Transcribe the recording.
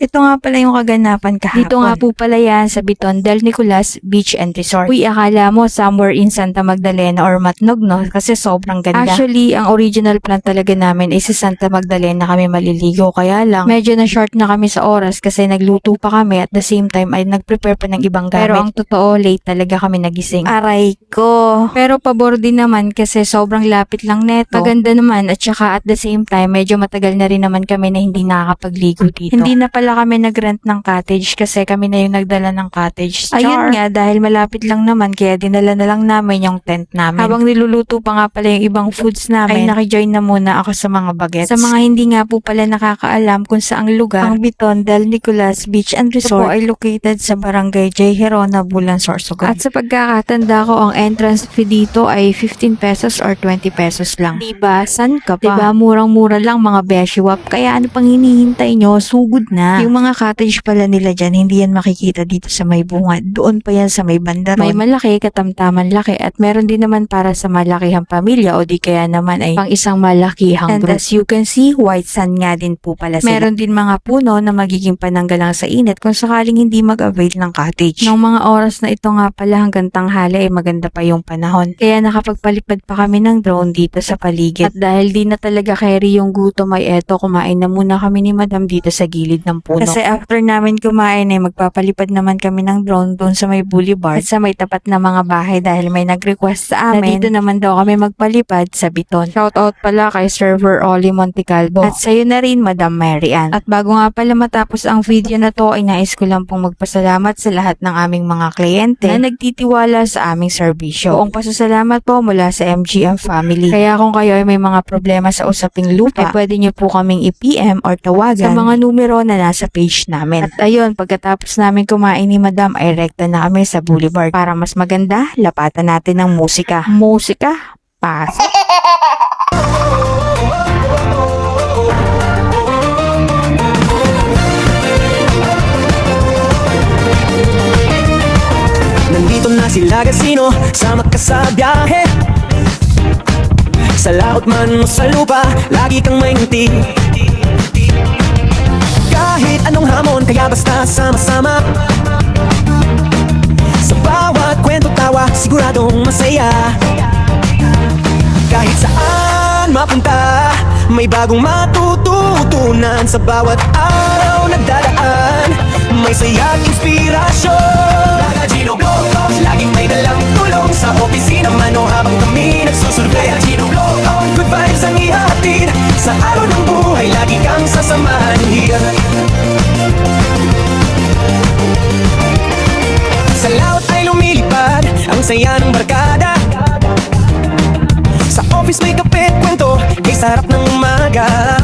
Ito nga pala yung kaganapan kahapon. Dito nga po pala yan sa Biton del Nicolas Beach and Resort. Uy, akala mo somewhere in Santa Magdalena or Matnog, no? Kasi sobrang ganda. Actually, ang original plan talaga namin ay sa Santa Magdalena kami maliligo. Kaya lang, medyo na short na kami sa oras kasi nagluto pa kami at the same time ay nag-prepare pa ng ibang gamit. Pero ang totoo, late talaga kami nagising. Aray ko. Pero pabor din naman kasi sobrang lapit lang neto. Maganda naman at saka at the same time, medyo matagal na rin naman kami na hindi nakakapagligo dito. Hindi na pala kami nag-rent ng cottage kasi kami na yung nagdala ng cottage. Char. Ayun nga, dahil malapit lang naman kaya dinala na lang namin yung tent namin. Habang niluluto pa nga pala yung ibang foods namin, ay nakijoin na muna ako sa mga bagets. Sa mga hindi nga po pala nakakaalam kung saang lugar, ang Biton del Nicolas Beach and Resort po ay located sa Barangay J. Herona, Bulan, Sorsogon. At sa pagkakatanda ko, ang entrance fee dito ay 15 pesos or 20 pesos lang. Diba? San ka pa? Diba? Murang-mura lang mga beshiwap. Kaya ano pang hinihintay nyo? Sugod na. Yung mga cottage pala nila dyan, hindi yan makikita dito sa may bungad. Doon pa yan sa may banda ron. May malaki, katamtaman laki at meron din naman para sa malakihang pamilya o di kaya naman ay pang isang malakihang group. And as you can see, white sand nga din po pala sila. Meron din mga puno na magiging pananggalang sa init kung sakaling hindi mag-avail ng cottage. Noong mga oras na ito nga pala hanggang tanghali ay maganda pa yung panahon. Kaya nakapagpalipad pa kami ng drone dito sa paligid. At dahil di na talaga carry yung gutom ay eto, kumain na muna kami ni Madam dito sa gilid ng puno. Kasi after namin kumain ay magpapalipad naman kami ng drone doon sa may boulevard at sa may tapat na mga bahay dahil may nag-request sa amin na dito naman daw kami magpalipad sa Biton. Shoutout pala kay Server Oli Montecalvo at sa'yo na rin Madam Mary Ann. At bago nga pala matapos ang video na to ay nais ko lang pong magpasalamat sa lahat ng aming mga kliyente na nagtitiwala sa aming serbisyo. Buong pasasalamat po mula sa MGM family. Kaya kung kayo ay may mga problema sa usaping lupa, ay pwede nyo po kaming i-PM or tawagan sa mga numero na nasa page namin. At ayun, pagkatapos namin kumain ni Madam ay rekta na kami sa boulevard. Para mas maganda, lapatan natin ng musika. Musika? Pasok! Nandito na sila Gasino, sama ka sa biyahe. Sa laot man o sa lupa, lagi kang may ngiti. Kahit anong hamon, kaya basta sama-sama. Sa bawat kwento tawa, siguradong masaya. Kahit saan mapunta, may bagong matututunan. Sa bawat araw nagdadaan, may saya at inspirasyon. Mga Gino Gloco, laging may dalang tulong. Sa opisina man o habang kami nagsusurvey. Gino Gloco, good vibes ang ihatid. Sa araw ng buhay, lagi kang sasamahan here. Sa laot ay lumilipad ang saya ng barkada. Sa office may kape at kwento, kay sarap ng umaga.